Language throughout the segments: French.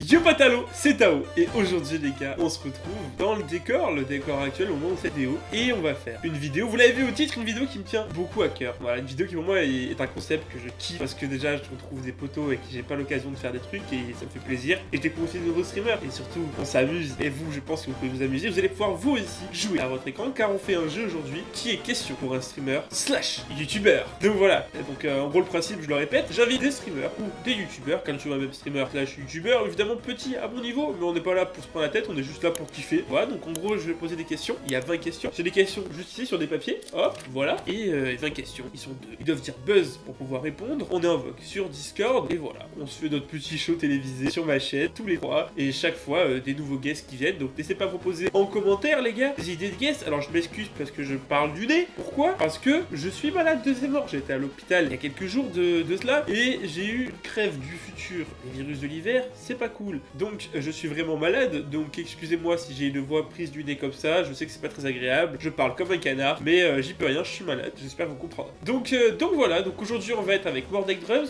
Yo Patalo, c'est Tao, et aujourd'hui les gars, on se retrouve dans le décor actuel au moment où cette vidéo, et on va faire une vidéo, vous l'avez vu au titre, une vidéo qui me tient beaucoup à cœur. Voilà, une vidéo qui pour moi est un concept que je kiffe, parce que déjà je retrouve des potos avec qui j'ai pas l'occasion de faire des trucs, et ça me fait plaisir, et je découvre aussi de nouveaux streamers, et surtout on s'amuse, et vous je pense que vous pouvez vous amuser, vous allez pouvoir vous aussi jouer à votre écran, car on fait un jeu aujourd'hui qui est question pour un streamer slash youtubeur. Donc voilà, donc en gros le principe, je le répète, j'invite des streamers ou des youtubeurs, quand je suis un même streamer slash youtubeur, évidemment petit à mon niveau, mais on n'est pas là pour se prendre la tête, on est juste là pour kiffer. Voilà, donc en gros je vais poser des questions, il y a 20 questions, j'ai des questions juste ici sur des papiers, hop, voilà, et 20 questions, ils sont deux, ils doivent dire buzz pour pouvoir répondre, on est en vogue sur Discord, et voilà, on se fait notre petit show télévisé sur ma chaîne, tous les trois, et chaque fois des nouveaux guests qui viennent, donc n'hésitez pas à proposer en commentaire les gars, des idées de guests. Alors je m'excuse parce que je parle du nez, pourquoi? Parce que je suis malade de mort, j'étais à l'hôpital il y a quelques jours de cela, et j'ai eu une crève du futur, les virus de l'hiver, c'est pas cool, donc je suis vraiment malade, donc excusez-moi si j'ai une voix prise du nez comme ça, je sais que c'est pas très agréable, je parle comme un canard, mais j'y peux rien, je suis malade, j'espère vous comprendre. Donc voilà, donc aujourd'hui on va être avec Mordek Drums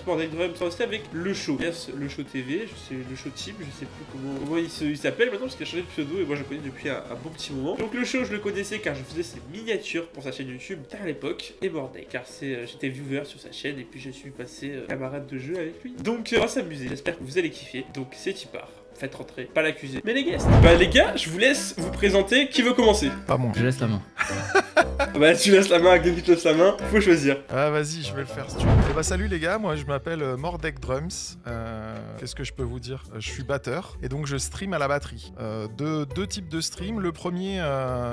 sera aussi avec Le Show, yes, Le Show TV, je sais, Le Show Team, je sais plus comment il s'appelle maintenant parce qu'il a changé de pseudo et moi je le connais depuis un bon petit moment. Donc Le Show je le connaissais car je faisais ses miniatures pour sa chaîne YouTube à l'époque, et Mordek car j'étais viewer sur sa chaîne et puis je suis passé camarade de jeu avec lui. Donc on va s'amuser, j'espère que vous allez kiffer, donc c'est y part. Faites rentrer, pas l'accuser. Mais les guests. Bah les gars, je vous laisse vous présenter. Qui veut commencer? Pas moi. Je laisse la main. Bah tu laisses la main, quelqu'un qui te laisse la main, faut choisir. Ah vas-y, je vais le faire si tu veux. Et bah salut les gars, moi je m'appelle Mordek Drums. Qu'est-ce que je peux vous dire? Je suis batteur et donc je stream à la batterie. Deux types de stream. Le premier,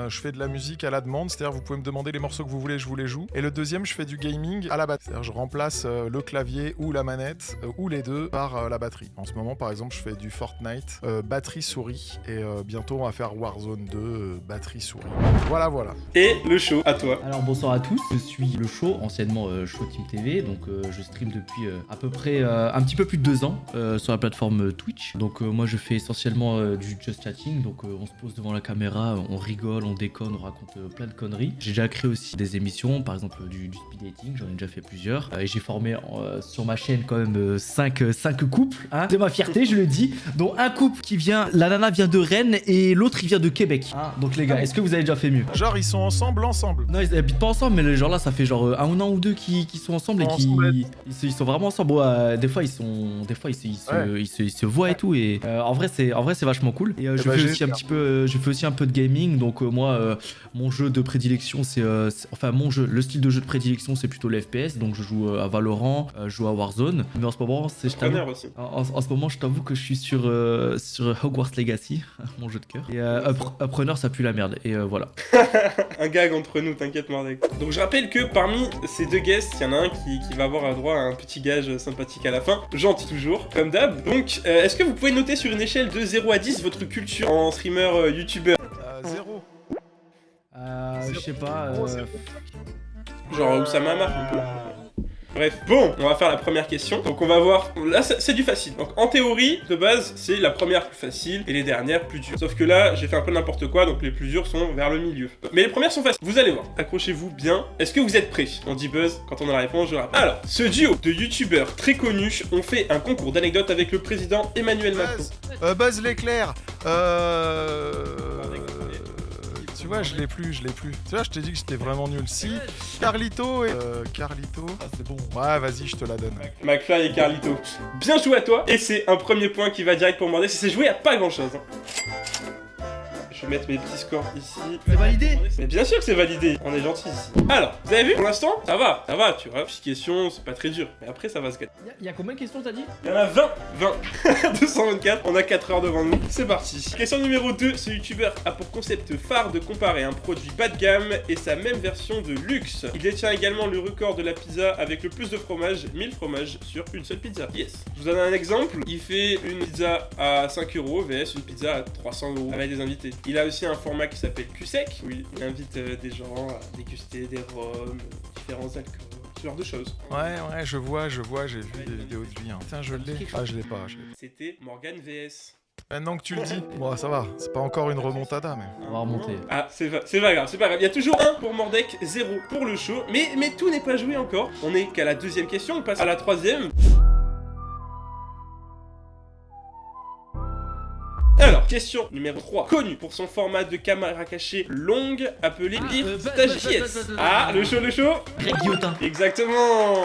je fais de la musique à la demande, c'est-à-dire vous pouvez me demander les morceaux que vous voulez, je vous les joue. Et le deuxième, je fais du gaming à la batterie. C'est-à-dire je remplace le clavier ou la manette ou les deux par la batterie. En ce moment par exemple, je fais du Fortnite batterie souris et bientôt on va faire Warzone 2 batterie souris. Voilà. Et Le Show, à toi. Alors bonsoir à tous, je suis Le Show, anciennement Show Team TV, donc je stream depuis à peu près un petit peu plus de 2 ans sur la plateforme Twitch. Donc moi je fais essentiellement du just chatting, donc on se pose devant la caméra, on rigole, on déconne, on raconte plein de conneries. J'ai déjà créé aussi des émissions, par exemple du speed dating, j'en ai déjà fait plusieurs. Et j'ai formé sur ma chaîne quand même 5 couples, hein, de ma fierté je le dis, dont un couple qui vient, la nana vient de Rennes et l'autre il vient de Québec. Hein, donc les gars, est-ce que vous avez déjà fait mieux? Genre ils sont ensemble. Non, ils habitent pas ensemble, mais les gens là, ça fait genre un an ou deux qui sont ensemble et ils sont vraiment ensemble. Bon, des fois ils se voient et tout. Et en vrai c'est vachement cool. Et je fais aussi un peu de gaming. Donc moi, mon jeu de prédilection, le style de jeu de prédilection, c'est plutôt le FPS. Donc je joue à Valorant, je joue à Warzone. Mais en ce moment, je t'avoue que je suis sur Hogwarts Legacy, mon jeu de cœur. Et Uprunner, ça pue la merde. Et voilà. Un gag entre nous, t'inquiète Mordek. Donc je rappelle que parmi ces deux guests, il y en a un qui va avoir droit à un petit gage sympathique à la fin. Gentil toujours, comme d'hab. Donc est-ce que vous pouvez noter sur une échelle de 0 à 10 votre culture en streamer youtubeur? 0. Je sais pas. Genre Oussama Hamar un peu. Bref, bon, on va faire la première question. Donc on va voir, là c'est du facile. Donc en théorie, de base, c'est la première plus facile et les dernières plus dures. Sauf que là, j'ai fait un peu n'importe quoi, donc les plus dures sont vers le milieu. Mais les premières sont faciles, vous allez voir. Accrochez-vous bien. Est-ce que vous êtes prêts? On dit buzz quand on a la réponse, je rappelle. Alors, ce duo de youtubeurs très connus ont fait un concours d'anecdotes avec le président Emmanuel Macron. Buzz l'éclair. Tu vois, je l'ai plus. Tu vois, je t'ai dit que j'étais vraiment nul. Si, Carlito et... Carlito... Ah, c'est bon. Ouais, vas-y, je te la donne. McFly et Carlito. Bien joué à toi. Et c'est un premier point qui va direct pour Mordek. C'est joué à pas grand-chose. Je vais mettre mes petits scores ici. C'est validé? Mais bien sûr que c'est validé, on est gentil ici. Alors, vous avez vu pour l'instant? Ça va, tu vois. Petite question, c'est pas très dur. Mais après, ça va se gâter. Il y a combien de questions t'as dit? Il y en a 20 224, on a 4 heures devant nous, c'est parti. Question numéro 2, ce youtubeur a pour concept phare de comparer un produit bas de gamme et sa même version de luxe. Il détient également le record de la pizza avec le plus de fromage, 1000 fromages sur une seule pizza. Yes. Je vous donne un exemple, il fait une pizza à 5 € vs une pizza à 300 € avec des invités. Il a aussi un format qui s'appelle Q-Sec, où il invite des gens à déguster des rhums, différents alcools, ce genre de choses. Ouais, je vois, j'ai vu des vidéos de lui. Hein. Putain, je l'ai. Ah, je l'ai pas. C'était Morgan VS. Maintenant que tu le dis, bon, ça va, c'est pas encore une remontada, mais... On va remonter. Ah, c'est pas grave. Il y a toujours 1 pour Mordek, 0 pour Le Show, mais tout n'est pas joué encore. On est qu'à la deuxième question, on passe à la troisième. Question numéro 3. Connu pour son format de caméra cachée longue, appelé Stagies. Ah, le show. Greg Guillotin. Exactement.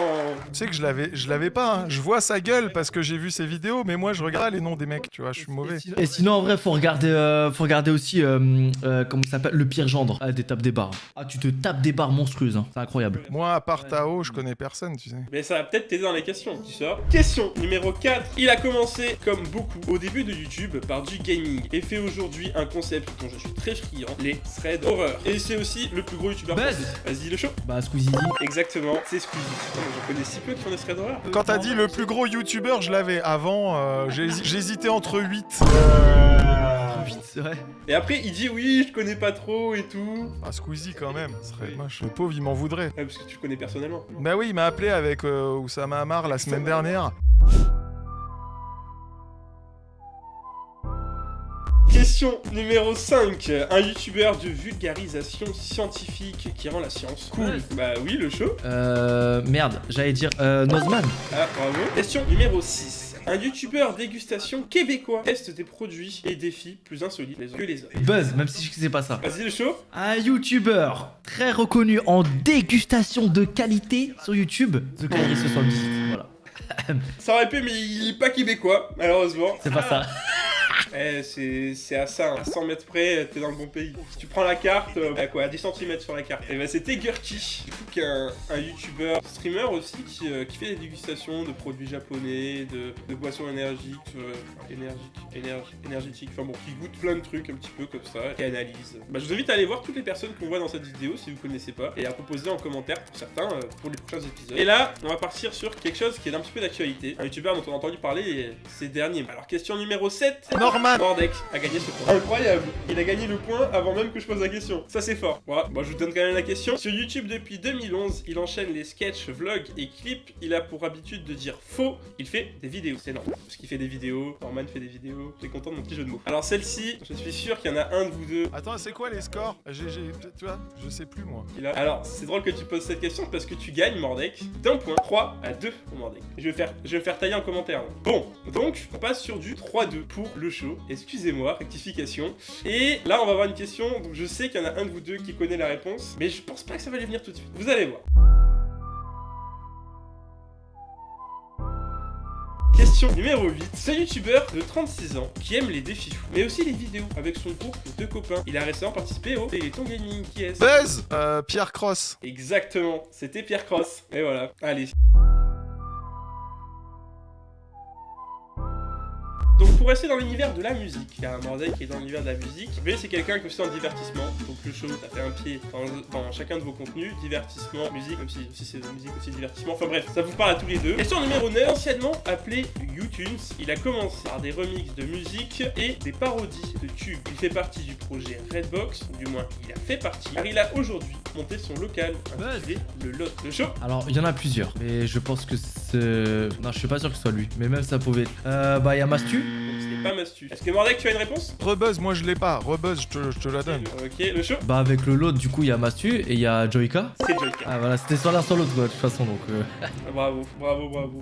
Tu sais que je l'avais pas, hein. Je vois sa gueule parce que j'ai vu ses vidéos, mais moi je regarde pas les noms des mecs, tu vois, je suis mauvais. Et sinon, en vrai, faut regarder aussi, comment ça s'appelle, le pire gendre des tapes des barres. Ah, tu te tapes des barres monstrueuses, hein. C'est incroyable. Moi, à part Tao, je connais personne, tu sais. Mais ça va peut-être t'aider dans les questions, tu sors. Question numéro 4. Il a commencé, comme beaucoup, au début de YouTube par du gaming et fait aujourd'hui un concept dont je suis très friand, les threads horreur. Et c'est aussi le plus gros youtubeur Buzz. français. Vas-y, le show. Bah, Squeezie. Exactement, c'est Squeezy. Je connais si peu qui font des threads horreur. Quand t'as dit le plus gros youtubeur, je l'avais. Avant, j'hésitais entre 8. Vite, c'est vrai. Et après, il dit oui, je connais pas trop et tout. Ah, Squeezie quand même, ce serait moche. Le pauvre, il m'en voudrait. Ouais, parce que tu le connais personnellement. Bah oui, il m'a appelé avec Oussama Hamar la semaine dernière. Question numéro 5. Un youtubeur de vulgarisation scientifique qui rend la science cool. Ouais. Bah oui, le show. Merde, j'allais dire Nozman. Ah, bravo. Question numéro 6. Un youtubeur dégustation québécois teste des produits et défis plus insolites que les autres. Buzz, même si je sais pas ça. Vas-y, le show. Un youtubeur très reconnu en dégustation de qualité sur YouTube, The Clarisse sur le site. Voilà. Ça aurait pu, mais il est pas québécois, malheureusement. C'est pas ça. Eh, c'est à ça, hein. À 100 mètres près, t'es dans le bon pays. Si tu prends la carte, à quoi, à 10 cm sur la carte. Et bah c'était Gurki, du coup, qui est un youtubeur, streamer aussi, qui fait des dégustations de produits japonais, de boissons énergétiques, enfin bon, qui goûte plein de trucs un petit peu comme ça, et analyse. Bah je vous invite à aller voir toutes les personnes qu'on voit dans cette vidéo si vous connaissez pas, et à proposer en commentaire pour certains pour les prochains épisodes. Et là, on va partir sur quelque chose qui est un petit peu d'actualité, un youtubeur dont on a entendu parler ces derniers. Alors question numéro 7. Norman. Mordek a gagné ce point. Incroyable. Il a gagné le point avant même que je pose la question. Ça c'est fort. Voilà. Bon, je vous donne quand même la question. Sur YouTube depuis 2011, il enchaîne les sketchs, vlogs et clips. Il a pour habitude de dire faux. Il fait des vidéos. C'est normal. Parce qu'il fait des vidéos. Norman fait des vidéos. T'es content de mon petit jeu de mots. Alors celle-ci, je suis sûr qu'il y en a un de vous deux. Attends, c'est quoi les scores? Tu vois, je sais plus moi. Alors, c'est drôle que tu poses cette question parce que tu gagnes, Mordek, d'un point. 3 à 2 pour Mordek. Je vais me faire tailler en commentaire. Là. Bon, donc, on passe sur du 3-2 pour le show. Excusez-moi, rectification. Et là, on va avoir une question. Donc, je sais qu'il y en a un de vous deux qui connaît la réponse, mais je pense pas que ça va lui venir tout de suite. Vous allez voir. Question numéro 8. Ce youtubeur de 36 ans qui aime les défis fous, mais aussi les vidéos avec son groupe de copains. Il a récemment participé au Téléthon Gaming. Qui est-ce? Buzz. Pierre Cross. Exactement, c'était Pierre Cross. Et voilà, allez. Donc pour rester dans l'univers de la musique, il y a un Mordek qui est dans l'univers de la musique, mais c'est quelqu'un qui est aussi en divertissement, donc le show, ça fait un pied dans chacun de vos contenus, divertissement, musique, même si c'est musique aussi divertissement, enfin bref, ça vous parle à tous les deux. Question numéro 9, anciennement appelé YouTunes, il a commencé par des remixes de musique et des parodies de tubes. Il fait partie du projet Redbox, ou du moins il a fait partie, car il a aujourd'hui monté son local intitulé Le Lot. Le show. Alors, il y en a plusieurs, mais je pense que c'est... Non, je suis pas sûr que ce soit lui, mais même ça pouvait être... bah, il y a Mastu. Donc c'était pas Mastu. Est-ce que Mordek, tu as une réponse? Rebuzz, moi je l'ai pas. Rebuzz, je te la donne. Ok, le show. Bah, avec le lot, du coup, il y a Mastu et il y a Joyka. C'est Joyka. Ah, voilà, c'était soit l'un soit l'autre, quoi, de toute façon, donc... Bravo.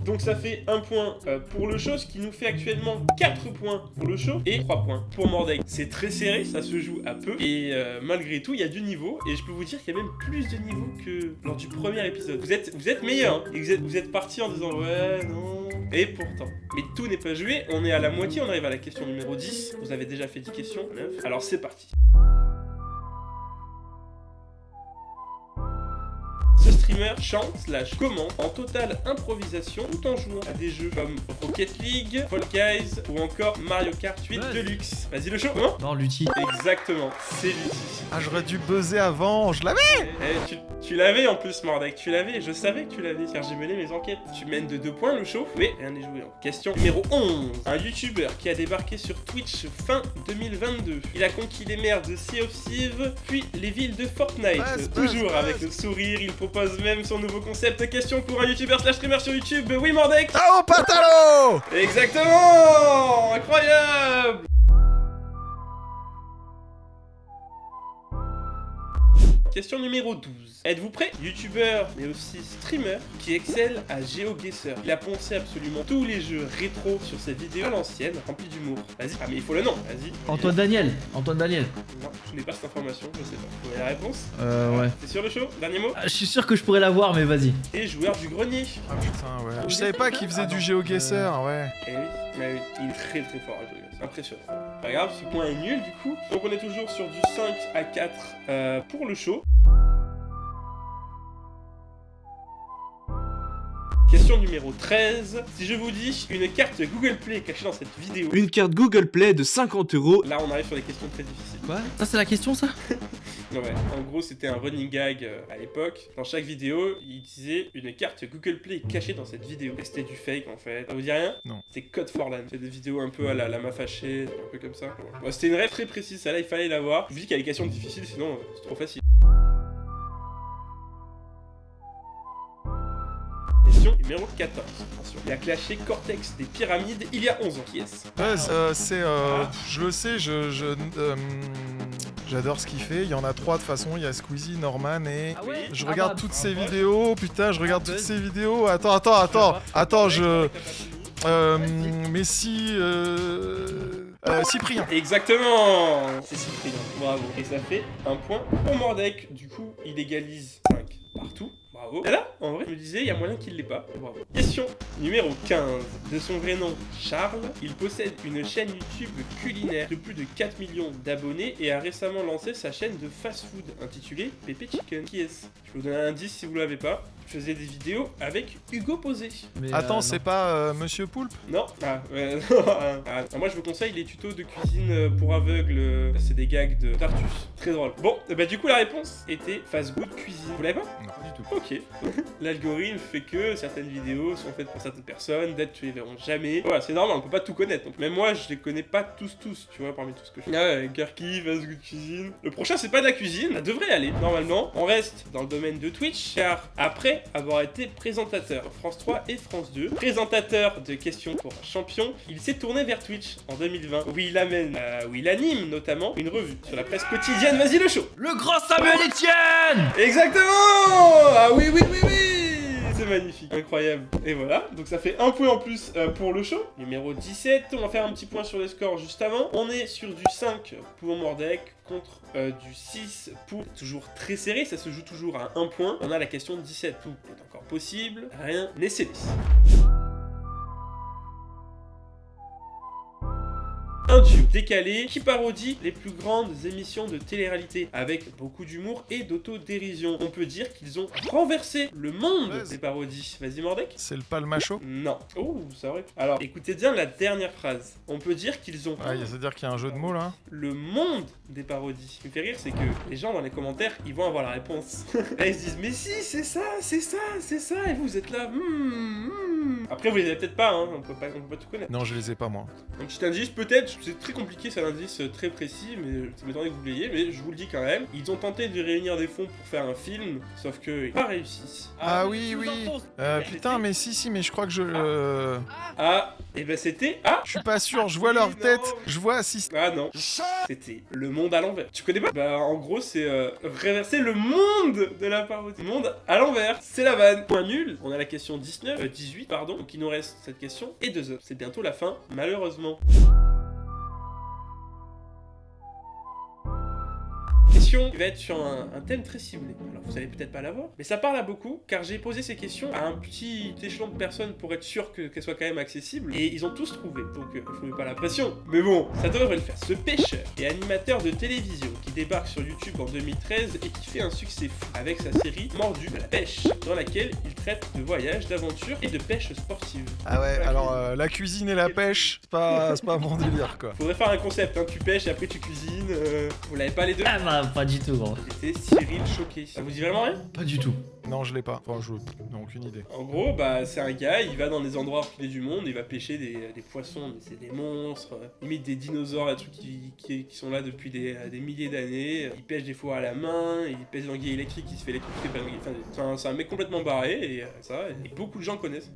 Donc ça fait 1 point pour le show, ce qui nous fait actuellement 4 points pour le show et 3 points pour Mordek. C'est très serré, ça se joue à peu, et malgré tout, il y a du niveau, et je peux vous dire qu'il y a même plus de niveau que lors du premier épisode. Vous êtes meilleurs, hein, et vous êtes partis en disant ouais, non... Et pourtant, mais tout n'est pas joué, on est à la moitié, on arrive à la question numéro 10, vous avez déjà fait 10 questions, 9, alors c'est parti. Ce streamer chante / commente en totale improvisation tout en jouant à des jeux comme Rocket League, Fall Guys ou encore Mario Kart 8 Deluxe. Vas-y le show, comment? Non, Lutti. Exactement, c'est Lutti. Ah, j'aurais dû buzzer avant, je l'avais. Tu l'avais en plus, Mordek, tu l'avais, je savais que tu l'avais car j'ai mené mes enquêtes. Tu mènes de 2 points le show, mais rien n'est joué. Question numéro 11. Un youtubeur qui a débarqué sur Twitch fin 2022. Il a conquis les mers de Sea of Thieves, puis les villes de Fortnite. Toujours avec le sourire, il propose même son nouveau concept. Question pour un youtubeur / streamer sur YouTube. Oui, Mordek. Tao Patalo. Exactement. Incroyable. Question numéro 12. Êtes-vous prêt? Youtubeur, mais aussi streamer, qui excelle à GeoGuessr. Il a poncé absolument tous les jeux rétro sur ses vidéos à l'ancienne, remplies d'humour. Vas-y. Ah mais il faut le nom, vas-y. Antoine Daniel. Antoine Daniel. Non, je n'ai pas cette information, je sais pas. Vous avez la réponse? Ouais. T'es sur le show? Dernier mot? Je suis sûr que je pourrais l'avoir, mais vas-y. Et joueur du grenier. Ah putain, ouais. Je savais pas qu'il faisait du GeoGuessr, ouais. Eh oui, mais oui, il est très très fort à jouer. C'est impressionnant. Pas grave, ce point est nul du coup. Donc on est toujours sur du 5 à 4 pour le show. Question numéro 13. Si je vous dis une carte Google Play cachée dans cette vidéo. Une carte Google Play de 50 €. Là on arrive sur des questions très difficiles. Quoi? Ça, c'est la question, ça? Ouais, en gros c'était un running gag à l'époque. Dans chaque vidéo, il disait une carte Google Play cachée dans cette vidéo. Et c'était du fake en fait. Ça vous dit rien? Non. C'était Code for Lan. C'est des vidéos un peu à la m'a fâché, un peu comme ça. Ouais, c'était une rêve très précise, ça là il fallait l'avoir. Je vous dis qu'il y a des questions difficiles, sinon c'est trop facile. Question numéro 14. Attention. Il a clashé Cortex des pyramides il y a 11 ans. Qui est-ce? Je le sais, j'adore ce qu'il fait. Il y en a 3 de toute façon. Il y a Squeezie, Norman et... Ah ouais? Je regarde toutes ces vidéos. Putain, je regarde toutes ces vidéos. Attends, Messi... Cyprien. Exactement. C'est Cyprien. Bravo. Et ça fait un point pour Mordek. Du coup, il égalise 5 partout. Bravo. Et là, en vrai, je me disais, il y a moyen qu'il l'ait pas. Bravo. Question numéro 15. De son vrai nom, Charles, il possède une chaîne YouTube culinaire de plus de 4 millions d'abonnés et a récemment lancé sa chaîne de fast-food intitulée Pépé Chicken. Qui est-ce? Je vais vous donner un indice si vous l'avez pas. Je faisais des vidéos avec Hugo Posé. Mais, Attends, c'est pas Monsieur Poulpe? Non. Moi, je vous conseille les tutos de cuisine pour aveugles. C'est des gags de Tartus. Très drôle. Bon, bah du coup, la réponse était Fast Good Cuisine. Vous l'avez pas? Non, pas du tout. Ok. L'algorithme fait que certaines vidéos sont faites pour certaines personnes, d'autres tu les verront jamais. Voilà, c'est normal, on peut pas tout connaître. Donc même moi, je les connais pas tous, tu vois, parmi tout ce que je fais. Ah ouais, Garki, Fast Good Cuisine. Le prochain, c'est pas de la cuisine. Ça devrait aller, normalement. On reste dans le domaine de Twitch, car après avoir été présentateur France 3 et France 2, présentateur de questions pour un champion, il s'est tourné vers Twitch en 2020, où il anime notamment une revue sur la presse quotidienne. Vas-y le show. Le grand Samuel Etienne! Exactement. Ah oui, c'est magnifique, incroyable. Et voilà, donc ça fait un point en plus pour le show. Numéro 17, on va faire un petit point sur les scores juste avant. On est sur du 5 pour Mordek contre du 6 pour... Toujours très serré, ça se joue toujours à 1 point. On a la question 17, tout est encore possible, rien n'est scellé. Un duo décalé qui parodie les plus grandes émissions de télé-réalité avec beaucoup d'humour et d'autodérision. On peut dire qu'ils ont renversé le monde des parodies. Vas-y Mordek. C'est le Palmacho? Non. Oh, ça aurait pu. Alors, écoutez bien la dernière phrase. On peut dire qu'ils ont Ah, c'est-à-dire qu'il y a un jeu de mots là? le monde des parodies. Ce qui me fait rire, c'est que les gens dans les commentaires, ils vont avoir la réponse. Là, ils se disent, mais si, c'est ça, et vous êtes là. Après, vous les avez peut-être pas, hein. On peut pas tout connaître. Non, je les ai pas moi. Un petit indice, peut-être, c'est très compliqué, c'est un indice très précis, mais ça m'étonnerait que vous l'ayez, mais je vous le dis quand même. Ils ont tenté de réunir des fonds pour faire un film, sauf que ils n'ont pas réussi. Ah oui. Putain, mais si, mais je crois que Et ben c'était... Ah, je suis pas sûr, je vois leur tête, je vois si... ah non, c'était le monde à l'envers. Tu connais pas? Bah en gros c'est réverser le monde de la parodie. Le monde à l'envers, c'est la vanne. Point nul, on a la question 18 pardon, donc il nous reste cette question et 2 autres. C'est bientôt la fin, malheureusement. Question qui va être sur un thème très ciblé. Alors vous allez peut-être pas l'avoir, mais ça parle à beaucoup car j'ai posé ces questions à un petit échelon de personnes pour être sûr qu'elles soient quand même accessibles et ils ont tous trouvé. Donc je vous mets pas la pression, mais bon, ça devrait le faire. Ce pêcheur et animateur de télévision qui débarque sur YouTube en 2013 et qui fait un succès fou avec sa série Mordu à la pêche, dans laquelle il traite de voyages, d'aventures et de pêche sportive. Ah ouais, alors la cuisine et la pêche, c'est pas mon délire quoi. Faudrait faire un concept, hein. Tu pêches et après tu cuisines. Vous l'avez pas les deux? Ah bah, pas du tout, gros. C'était Cyril Choqué. Ça vous dit vraiment rien? Pas du tout. Non, je l'ai pas. Enfin, je n'ai aucune idée. En gros, bah, c'est un gars, il va dans des endroits reculés du monde, il va pêcher des poissons, mais c'est des monstres, limite des dinosaures, des trucs qui sont là depuis des milliers d'années. Il pêche des fois à la main, il pêche dans l'anguille électrique, il se fait électrocuter par l'anguille. Enfin, c'est un mec complètement barré, et beaucoup de gens connaissent.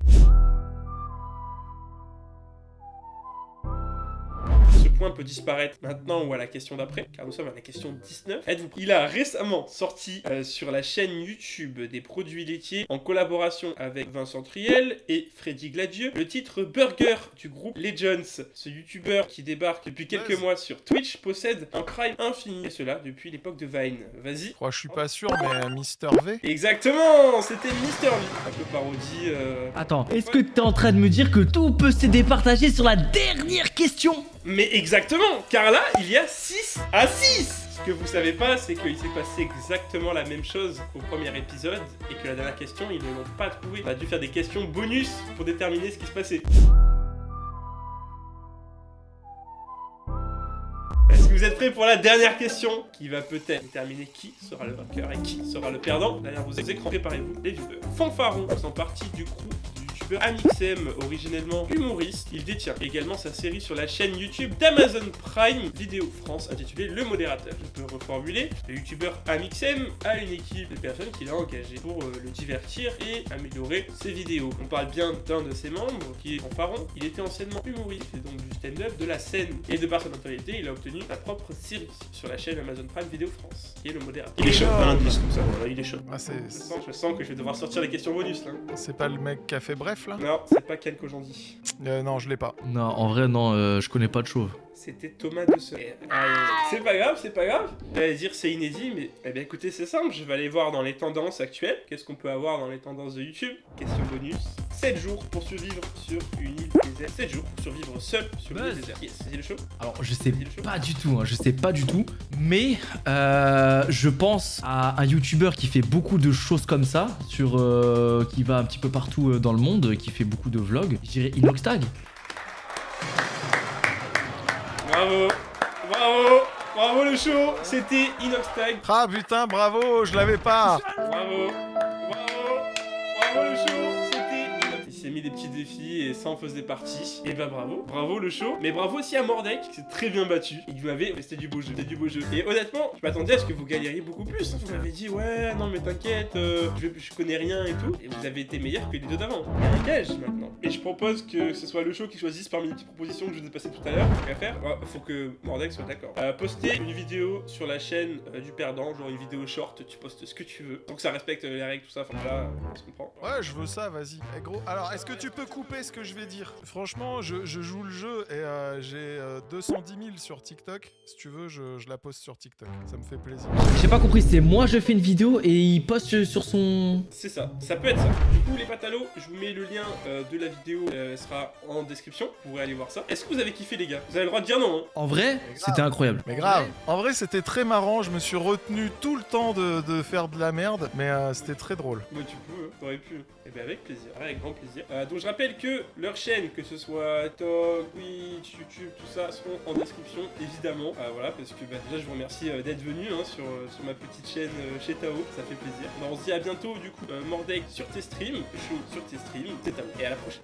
Ce point peut disparaître maintenant ou à la question d'après, car nous sommes à la question 19. Êtes-vous prêts? Il a récemment sorti sur la chaîne YouTube des produits laitiers en collaboration avec Vincent Triel et Freddy Gladieux le titre Burger du groupe Legends. Ce youtubeur qui débarque depuis quelques mois sur Twitch possède un prime infini, et cela depuis l'époque de Vine. Vas-y. Je suis pas sûr, mais Mister V. Exactement, c'était Mister V. Un peu parodie. Attends, est-ce que t'es en train de me dire que tout peut se départager sur la dernière question? Mais exactement, car là, il y a 6 à 6. Ce que vous savez pas, c'est qu'il s'est passé exactement la même chose au premier épisode et que la dernière question, ils ne l'ont pas trouvé. On a dû faire des questions bonus pour déterminer ce qui se passait. Est-ce que vous êtes prêts pour la dernière question qui va peut-être déterminer qui sera le vainqueur et qui sera le perdant? Derrière vos écrans, préparez-vous, les viewers. Fanfaron faisant partie du groupe du youtubeur Amixem, originellement humoriste. Il détient également sa série sur la chaîne YouTube d'Amazon Prime Vidéo France intitulée Le Modérateur. Je peux reformuler. Le youtubeur Amixem a une équipe de personnes qu'il a engagées pour le divertir et améliorer ses vidéos. On parle bien d'un de ses membres qui est Fanfaron. Il était anciennement humoriste et donc du stand-up, de la scène, et de par sa notoriété, il a obtenu sa propre série sur la chaîne Amazon Prime Vidéo France, qui est Le Modérateur. Il est chaud, un indice comme ça, voilà, il est chaud. Ah, Je sens que je vais devoir sortir les questions bonus là. C'est pas le mec qui a fait bref là? Non, c'est pas Ken Kojandi. Non, je l'ai pas. Non, en vrai, non, je connais pas de chauve. C'était Thomas de Sœur. C'est pas grave, c'est pas grave. J'allais dire c'est inédit, mais eh bien écoutez, c'est simple. Je vais aller voir dans les tendances actuelles. Qu'est-ce qu'on peut avoir dans les tendances de YouTube? Question bonus. 7 jours pour survivre sur une île déserte. 7 jours pour survivre seul sur une île déserte. Yes, c'est le show. Alors, je sais pas du tout, je sais pas du tout. Mais je pense à un youtubeur qui fait beaucoup de choses comme ça, qui va un petit peu partout dans le monde, qui fait beaucoup de vlogs. Je dirais Inoxtag. Bravo, bravo, bravo le show. C'était Inoxtag. Ah putain, bravo, je l'avais pas. Bravo, bravo, bravo le show. C'était Inoxtag. Il s'est mis des petits défis et ça en faisait partie. Et bah bravo, bravo le show. Mais bravo aussi à Mordek qui s'est très bien battu. Il m'avait, c'était du beau jeu, c'était du beau jeu. Et honnêtement, je m'attendais à ce que vous galériez beaucoup plus. Vous m'avez dit ouais, non mais t'inquiète, je connais rien et tout. Et vous avez été meilleur que les deux d'avant. Il y a un gage maintenant. Et je propose que ce soit le show qui choisisse parmi les petites propositions que je vous ai passées tout à l'heure. À faire, faut que Mordek soit d'accord. Poster une vidéo sur la chaîne du perdant, genre une vidéo short, tu postes ce que tu veux. Donc ça respecte les règles, tout ça. Enfin là, on se comprend. Ouais, je veux ça, vas-y. Eh, gros, alors est-ce que tu peux couper ce que je vais dire? Franchement, je joue le jeu et j'ai 210 000 sur TikTok. Si tu veux, je la poste sur TikTok. Ça me fait plaisir. J'ai pas compris, c'est moi je fais une vidéo et il poste sur son... C'est ça, ça peut être ça. Du coup, les patalos, je vous mets le lien de la vidéo, sera en description. Vous pourrez aller voir ça. Est-ce que vous avez kiffé, les gars? Vous avez le droit de dire non, hein? En vrai, c'était incroyable. Mais grave. En vrai, c'était très marrant. Je me suis retenu tout le temps de faire de la merde, mais c'était très drôle. Bah, tu peux, t'aurais pu. Et bien, avec plaisir, avec grand plaisir. Donc, je rappelle que leurs chaînes, que ce soit TikTok, Twitch, YouTube, tout ça, seront en description, évidemment. Voilà, parce que bah, déjà, je vous remercie d'être venu sur ma petite chaîne chez Tao. Ça fait plaisir. Bah, on se dit à bientôt, du coup, Mordek sur tes streams, Chaud sur tes streams. C'est Tao. Et à la prochaine.